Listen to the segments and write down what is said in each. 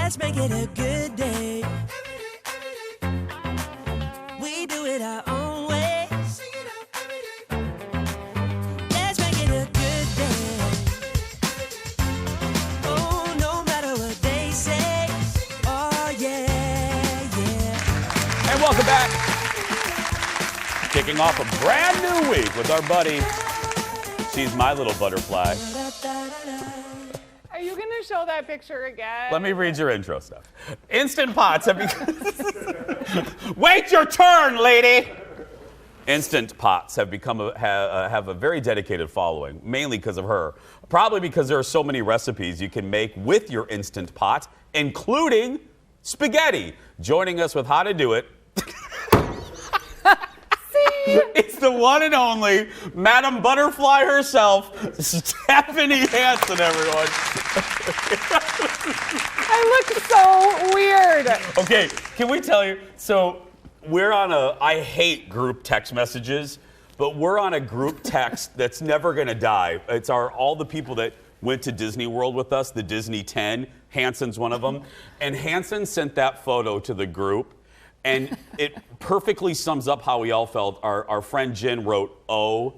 Let's make it a good day. We do it our own way. Let's make it a good day. Oh, no matter what they say. Oh, yeah, yeah. And welcome back. Kicking off a brand new week with our buddy. She's my little butterfly. Are you going to show that picture again? Let me read your intro stuff. Instant Pots have become... Wait your turn, lady! Instant Pots have become have a very dedicated following, mainly because of her. Probably because there are so many recipes you can make with your Instant Pot, including spaghetti. Joining us with how to do it... It's the one and only Madam Butterfly herself, Stephanie Hansen, everyone. I look so weird. Okay, can we tell you? So we're on I hate group text messages, but we're on a group text that's never going to die. It's all the people that went to Disney World with us, the Disney 10. Hansen's one of them. And Hansen sent that photo to the group. And it perfectly sums up how we all felt. Our friend Jen wrote OMG.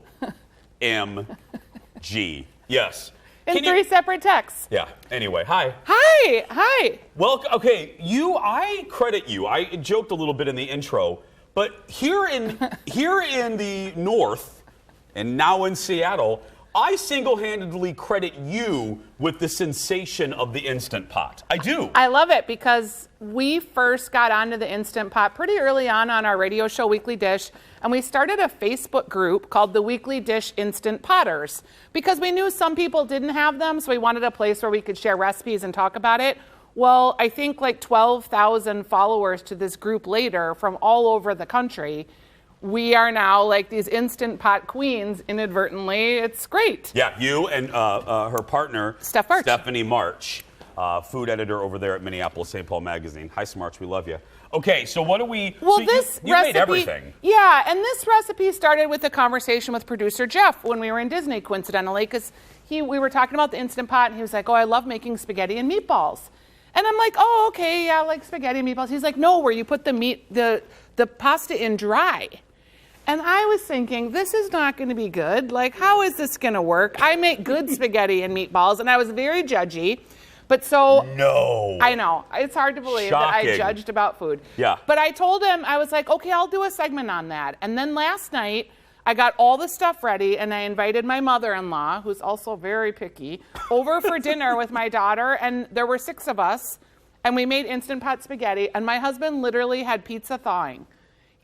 Yes. In three separate texts. Yeah. Anyway, hi. Hi. Well, okay, I credit you. I joked a little bit in the intro, but here in the North, and now in Seattle, I single-handedly credit you with the sensation of the Instant Pot. I do. I love it because we first got onto the Instant Pot pretty early on our radio show, Weekly Dish, and we started a Facebook group called the Weekly Dish Instant Potters because we knew some people didn't have them, so we wanted a place where we could share recipes and talk about it. Well, I think like 12,000 followers to this group later from all over the country. We are now like these Instant Pot queens inadvertently. It's great. Yeah, you and her partner, Stephanie March, food editor over there at Minneapolis St. Paul Magazine. Hi, Smarch, we love you. Okay, so what do we... Well, so this you recipe... made everything. Yeah, and this recipe started with a conversation with producer Jeff when we were in Disney, coincidentally, because we were talking about the Instant Pot, and he was like, oh, I love making spaghetti and meatballs. And I'm like, oh, okay, yeah, like spaghetti and meatballs. He's like, no, where you put the pasta in dry. And I was thinking, this is not going to be good. Like, how is this going to work? I make good spaghetti and meatballs, and I was very judgy. But so... No. I know. It's hard to believe that I judged about food. Yeah. But I told him, I was like, okay, I'll do a segment on that. And then last night, I got all the stuff ready, and I invited my mother-in-law, who's also very picky, over for dinner with my daughter, and there were 6 of us, and we made Instant Pot spaghetti, and my husband literally had pizza thawing.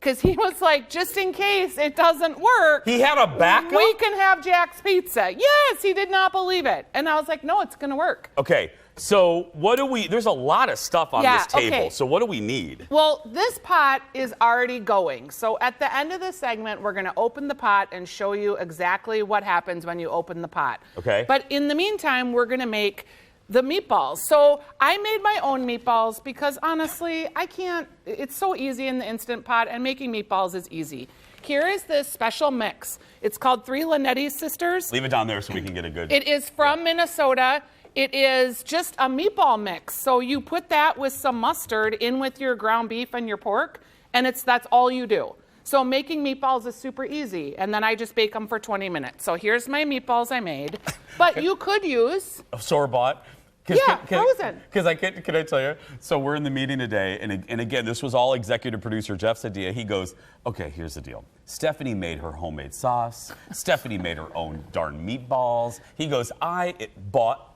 Because he was like, just in case it doesn't work. He had a backup? We can have Jack's Pizza. Yes, he did not believe it. And I was like, no, it's going to work. Okay, so what do we... There's a lot of stuff on this table, okay. So what do we need? Well, this pot is already going. So at the end of the segment, we're going to open the pot and show you exactly what happens when you open the pot. Okay. But in the meantime, we're going to make... the meatballs. So I made my own meatballs because honestly, I can't, it's so easy in the Instant Pot and making meatballs is easy. Here is this special mix. It's called Three Linetti Sisters. Leave it down there so we can get a good... It is from Minnesota. It is just a meatball mix. So you put that with some mustard in with your ground beef and your pork, and that's all you do. So making meatballs is super easy, and then I just bake them for 20 minutes. So here's my meatballs I made. But you could use... store-bought. Frozen. Because can I tell you? So we're in the meeting today, and again, this was all executive producer Jeff's idea. He goes, okay, here's the deal. Stephanie made her homemade sauce. Stephanie made her own darn meatballs. He goes, I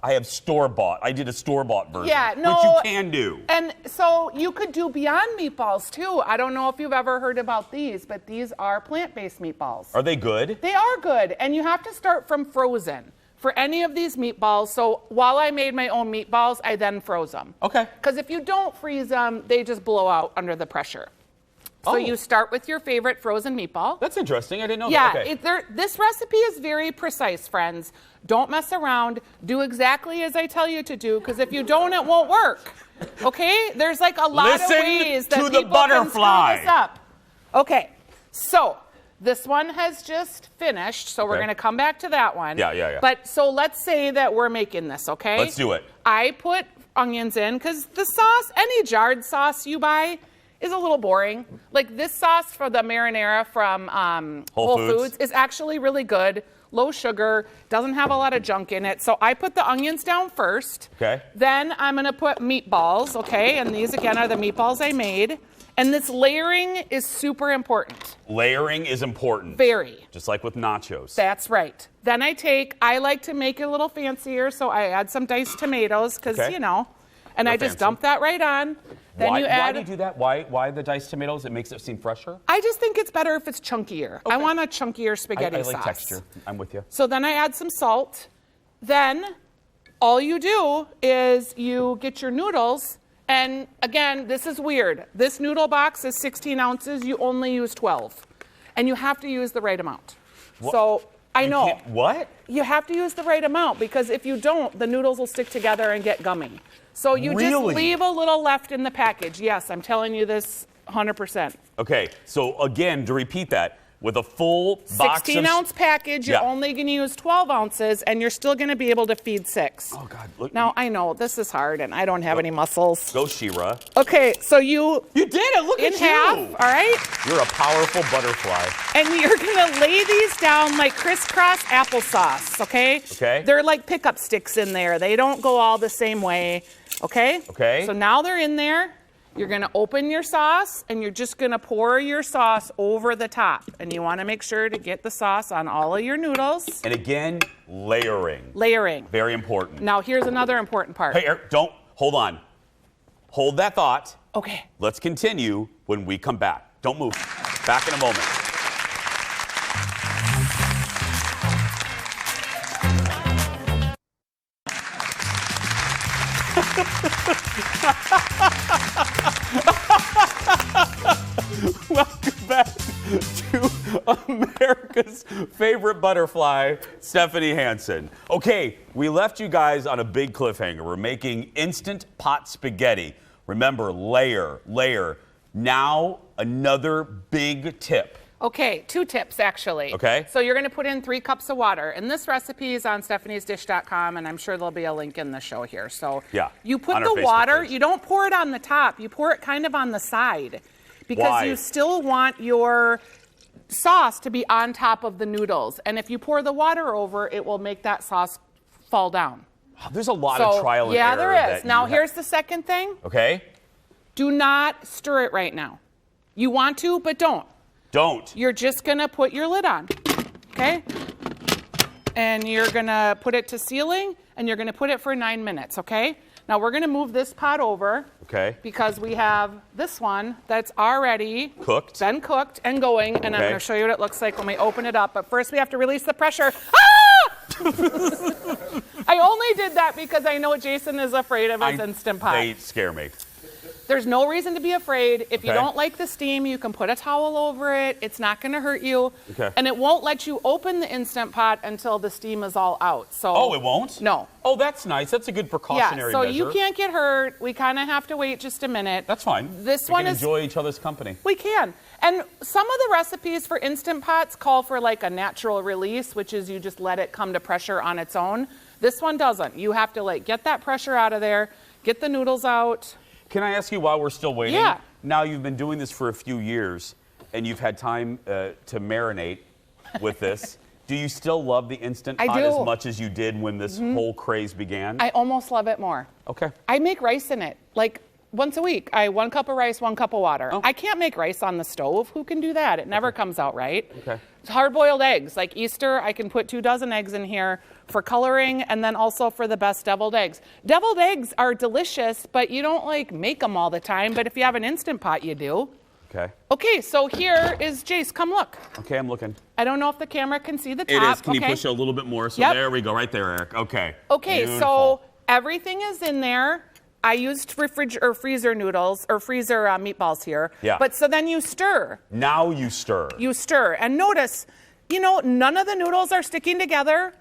have store-bought. I did a store-bought version, which you can do. And so you could do Beyond Meatballs, too. I don't know if you've ever heard about these, but these are plant-based meatballs. Are they good? They are good, and you have to start from frozen for any of these meatballs. So while I made my own meatballs, I then froze them. Okay. Because if you don't freeze them, they just blow out under the pressure. So you start with your favorite frozen meatball. That's interesting. I didn't know that. Okay. This recipe is very precise, friends. Don't mess around. Do exactly as I tell you to do, because if you don't, it won't work. Okay? There's like a lot of ways that people can screw this up. Okay. So this one has just finished, so we're going to come back to that one. Yeah. But so let's say that we're making this, okay? Let's do it. I put onions in because the sauce, any jarred sauce you buy, is a little boring. Like this sauce for the marinara from Whole Foods is actually really good. Low sugar, doesn't have a lot of junk in it. So I put the onions down first. Okay. Then I'm gonna put meatballs, okay? And these again are the meatballs I made. And this layering is super important. Layering is important. Very. Just like with nachos. That's right. Then I like to make it a little fancier, so I add some diced tomatoes, because, Okay. and They're I just fancy. dump that right on. Then Why you add. do you do that? Why the diced tomatoes? It makes it seem fresher? I just think it's better if it's chunkier. I Okay. want a chunkier spaghetti I sauce. like texture. I'm with you. So then I add some salt. Then all you do is you get your noodles. And again, this is weird. This noodle box is 16 ounces. You only use 12. And you have to use the right amount. What? So I You know. can't- What? You have to use the right amount because if you don't, the noodles will stick together and get gummy. So you just Really? leave a little left in the package. Yes, I'm telling you this 100%. Okay, so again, to repeat that, with a full box 16-ounce package, you're Yeah. only going to use 12 ounces, and you're still going to be able to feed 6. Oh, God. Look. Now, I know this is hard, and I don't have any muscles. Go, Shira. Okay, so you You did it. Look in at half, you. all right? You're a powerful butterfly. And you're going to lay these down like crisscross applesauce, okay? Okay. They're like pickup sticks in there. They don't go all the same way, okay? Okay. So now they're in there. You're going to open your sauce, and you're just going to pour your sauce over the top. And you want to make sure to get the sauce on all of your noodles. And again, layering. Layering. Very important. Now, here's another important part. Hey, Eric, hold on. Hold that thought. Okay. Let's continue when we come back. Don't move. Back in a moment. Welcome back to America's favorite butterfly, Stephanie Hansen. Okay, we left you guys on a big cliffhanger. We're making instant pot spaghetti. Remember, layer, layer. Now, another big tip. Okay, 2 tips actually. Okay. So you're going to put in 3 cups of water. And this recipe is on stephaniesdish.com, and I'm sure there'll be a link in the show here. So Yeah, you put on our the Facebook water, page. you don't pour it on the top, you pour it kind of on the side. Because Why? you still want your sauce to be on top of the noodles. And if you pour the water over, it will make that sauce fall down. There's a lot of trial and yeah, error. there is. that Now you here's the second thing. Okay? Do not stir it right now. You want to, but don't. Don't. You're just going to put your lid on, okay? And you're going to put it to sealing, and you're going to put it for 9 minutes, okay? Now we're going to move this pot over. Okay. Because we have this one that's already Cooked. been cooked and going, and I'm Okay. going to show you what it looks like when we open it up. But first we have to release the pressure. Ah! I only did that because I know Jason is afraid of his Instant Pot. They scare me. There's no reason to be afraid. If you Okay. don't like the steam, you can put a towel over it. It's not going to hurt you. Okay. And it won't let you open the Instant Pot until the steam is all out. So Oh, it won't? No. Oh, that's nice. That's a good Yeah, precautionary so measure. you can't get hurt. We kind of have to wait just a minute. That's fine. This we one can is enjoy each other's company. We can. And some of the recipes for Instant Pots call for like a natural release, which is you just let it come to pressure on its own. This one doesn't. You have to like get that pressure out of there, get the noodles out. Can I ask you while we're still waiting? Yeah. Now you've been doing this for a few years, and you've had time to marinate with this. Do you still love the Instant I Pot do. as much as you did when this whole craze began? I almost love it more. Okay. I make rice in it like once a week. 1 cup of rice, 1 cup of water. Oh. I can't make rice on the stove. Who can do that? It never comes out right. Okay. Hard-boiled eggs. Like Easter, I can put 2 dozen eggs in here for coloring and then also for the best deviled eggs. Deviled eggs are delicious, but you don't like make them all the time. But if you have an Instant Pot, you do. Okay. Okay, so here is Jace. Come look. Okay, I'm looking. I don't know if the camera can see the It top. is. Can okay. you push it a little bit more? So Yep. there we go. Right there, Eric. Okay. Okay, Beautiful. so everything is in there. I used freezer noodles or freezer meatballs here. Yeah. But so then you stir. Now you stir. You stir. And notice, none of the noodles are sticking together.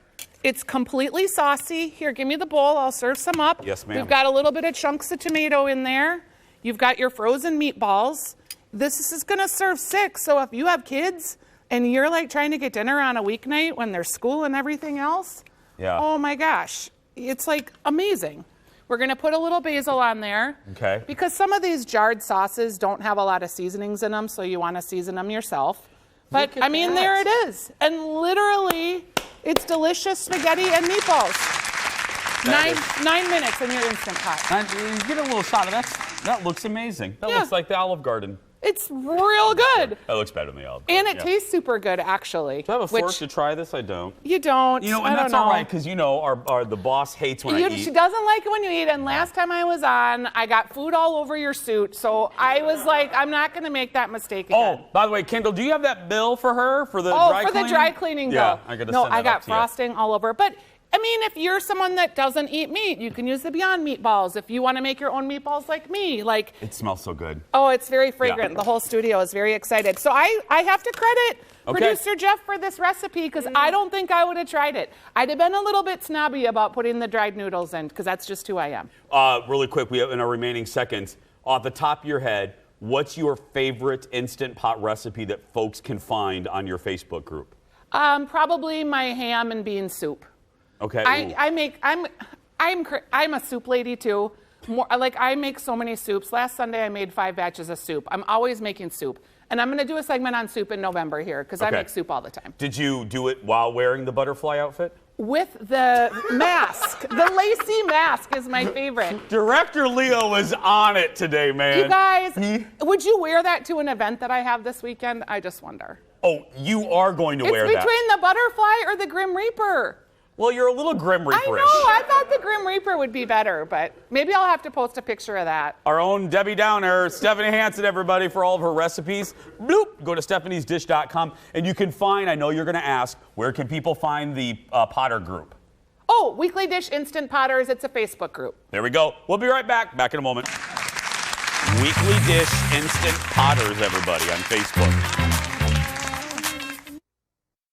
It's completely saucy. Here, give me the bowl. I'll serve some up. Yes, ma'am. We've got a little bit of chunks of tomato in there. You've got your frozen meatballs. This is going to serve 6. So if you have kids and you're like trying to get dinner on a weeknight when there's school and everything else, Yeah. oh my gosh, it's like amazing. We're going to put a little basil on there. Okay. Because some of these jarred sauces don't have a lot of seasonings in them, so you want to season them yourself. But, Look at I mean, that. there it is. And literally, it's delicious spaghetti and meatballs. Nine minutes in your Instant Pot. You get a little shot of that. That looks amazing. That Yeah. looks like the Olive Garden. It's real good. That looks better than the Olive Garden. And it tastes super good, actually. Do I have a fork which to try this? I don't. you don't. You know, I and don't that's know. all right, because the boss hates when I eat. She doesn't like it when you eat. And last time I was on, I got food all over your suit. So I was like, I'm not going to make that mistake again. Oh, by the way, Kendall, do you have that bill for her for the dry cleaning? For the dry cleaning bill. Yeah, I got to No, send that I got up to you. frosting all over. But I mean, if you're someone that doesn't eat meat, you can use the Beyond meatballs. If you want to make your own meatballs like me, like, It smells so good. oh, it's very fragrant. Yeah. The whole studio is very excited. So I have to credit producer Jeff for this recipe because I don't think I would have tried it. I'd have been a little bit snobby about putting the dried noodles in because that's just who I am. Really quick, we have in our remaining seconds, off the top of your head, what's your favorite Instant Pot recipe that folks can find on your Facebook group? Probably my ham and bean soup. Okay. I'm a soup lady too. I make so many soups. Last Sunday I made 5 batches of soup. I'm always making soup. And I'm going to do a segment on soup in November here because I make soup all the time. Did you do it while wearing the butterfly outfit? With the mask. The lacy mask is my favorite. Director Leo is on it today, man. You guys, would you wear that to an event that I have this weekend? I just wonder. Oh, you are going to wear It's that. between the butterfly or the Grim Reaper. Well, you're a little Grim I Reaper-ish. know. I thought the Grim Reaper would be better, but maybe I'll have to post a picture of that. Our own Debbie Downer, Stephanie Hansen, everybody, for all of her recipes. Bloop, go to stephaniesdish.com, and you can find, I know you're going to ask, where can people find the Potter group? Oh, Weekly Dish Instant Potters. It's a Facebook group. There we go. We'll be right back. Back in a moment. Weekly Dish Instant Potters, everybody, on Facebook.